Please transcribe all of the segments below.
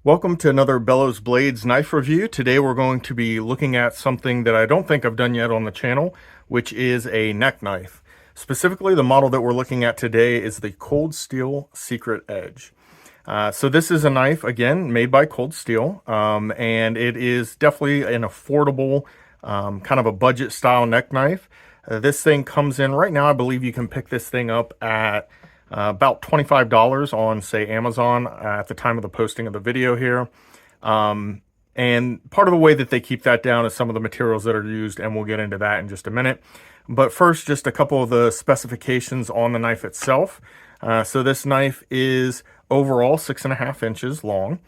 Welcome to another Bellows Blades knife review. Today we're going to be looking at something that I don't think I've done yet on the channel, which is a neck knife. Specifically, the model that we're looking at today is the Cold Steel Secret Edge. So this is a knife, again, made by Cold Steel, and it is definitely an affordable, kind of a budget style neck knife. This thing comes in right now, I believe you can pick this thing up at about $25 on, say, Amazon at the time of the posting of the video here. And part of the way that they keep that down is some of the materials that are used, and we'll get into that in just a minute. But first, just a couple of the specifications on the knife itself. So this knife is overall 6.5 inches long.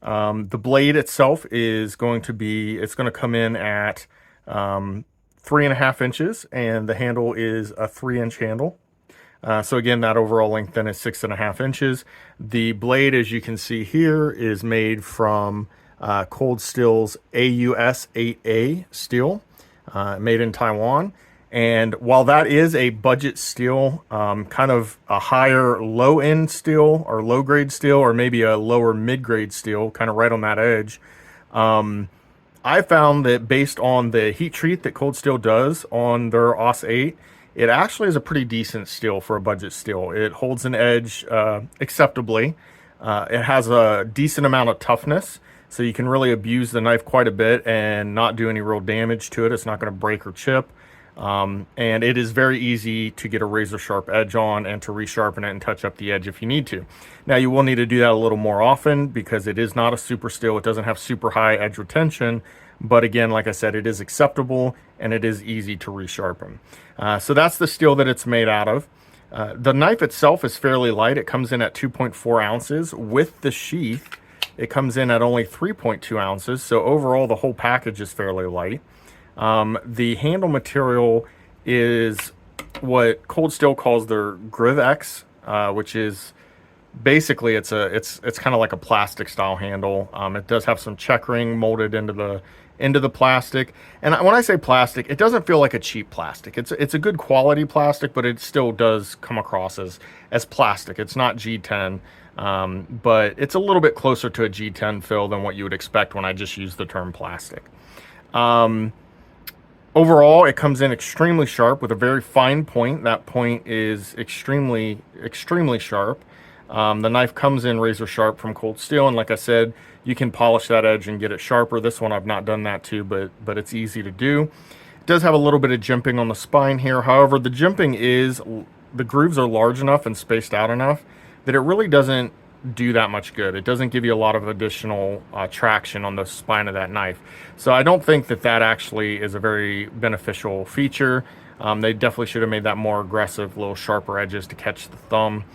The blade itself is going to come in at 3.5 inches, and the handle is a 3-inch handle. So again, that overall length then is 6.5 inches. The blade, as you can see here, is made from Cold Steel's AUS 8A steel, made in Taiwan. And while that is a budget steel, kind of a higher low-end steel or low-grade steel, or maybe a lower mid-grade steel, kind of right on that edge, I found that based on the heat treat that Cold Steel does on their AUS 8, it actually is a pretty decent steel for a budget steel. It holds an edge acceptably. It has a decent amount of toughness, so you can really abuse the knife quite a bit and not do any real damage to it. It's not going to break or chip. And it is very easy to get a razor sharp edge on and to resharpen it and touch up the edge if you need to. Now, you will need to do that a little more often because it is not a super steel. It doesn't have super high edge retention. But again, like I said, it is acceptable and it is easy to resharpen. So that's the steel that it's made out of. The knife itself is fairly light. It comes in at 2.4 ounces. With the sheath, it comes in at only 3.2 ounces. So overall, the whole package is fairly light. The handle material is what Cold Steel calls their GrivX, which is basically it's kind of like a plastic style handle. It does have some checkering molded into the plastic. And when I say plastic, it doesn't feel like a cheap plastic. It's a good quality plastic, but it still does come across as plastic. It's not G10, but it's a little bit closer to a G10 feel than what you would expect when I just use the term plastic. Overall, it comes in extremely sharp with a very fine point. That point is extremely, extremely sharp. The knife comes in razor sharp from Cold Steel, and like I said, you can polish that edge and get it sharper. This one I've not done that to, but it's easy to do. It does have a little bit of jimping on the spine here. However, the jimping the grooves are large enough and spaced out enough that it really doesn't do that much good. It doesn't give you a lot of additional traction on the spine of that knife. So I don't think that actually is a very beneficial feature. They definitely should have made that more aggressive, little sharper edges to catch the thumb.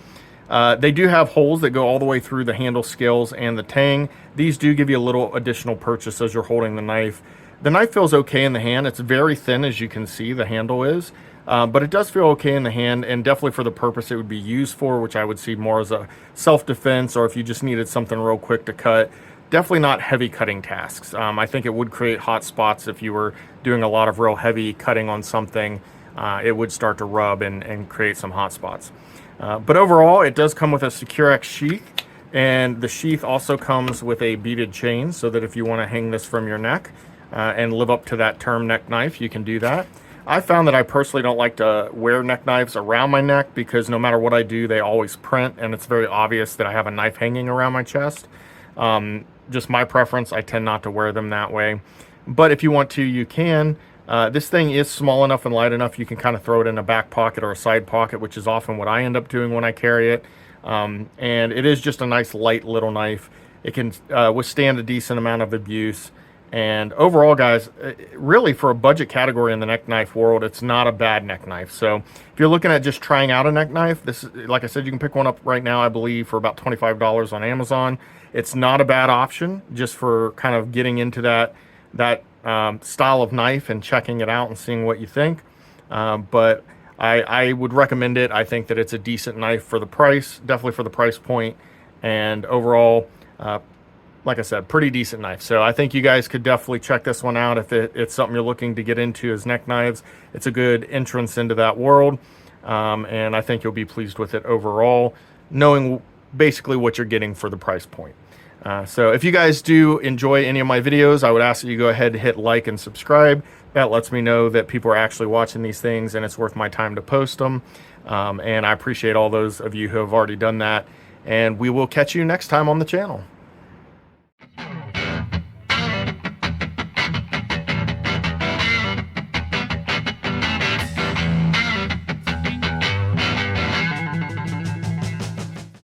They do have holes that go all the way through the handle scales and the tang. These do give you a little additional purchase as you're holding the knife. The knife feels okay in the hand. It's very thin, as you can see, the handle is. But it does feel okay in the hand, and definitely for the purpose it would be used for, which I would see more as a self-defense, or if you just needed something real quick to cut. Definitely not heavy cutting tasks. I think it would create hot spots if you were doing a lot of real heavy cutting on something. It would start to rub and create some hot spots. But overall, it does come with a Securex sheath, and the sheath also comes with a beaded chain, so that if you want to hang this from your neck and live up to that term neck knife, you can do that. I found that I personally don't like to wear neck knives around my neck because no matter what I do, they always print, and it's very obvious that I have a knife hanging around my chest. Just my preference, I tend not to wear them that way. But if you want to, you can. This thing is small enough and light enough you can kind of throw it in a back pocket or a side pocket, which is often what I end up doing when I carry it. And it is just a nice light little knife. It can withstand a decent amount of abuse. And overall, guys, really for a budget category in the neck knife world, it's not a bad neck knife. So if you're looking at just trying out a neck knife, this is, like I said, you can pick one up right now, I believe, for about $25 on Amazon. It's not a bad option just for kind of getting into that style of knife and checking it out and seeing what you think. But I would recommend it. I think that it's a decent knife for the price, definitely for the price point, and overall, like I said, pretty decent knife. So I think you guys could definitely check this one out if it's something you're looking to get into as neck knives. It's a good entrance into that world, and I think you'll be pleased with it overall, knowing basically what you're getting for the price point. So if you guys do enjoy any of my videos, I would ask that you go ahead and hit like and subscribe. That lets me know that people are actually watching these things and it's worth my time to post them. And I appreciate all those of you who have already done that. And we will catch you next time on the channel.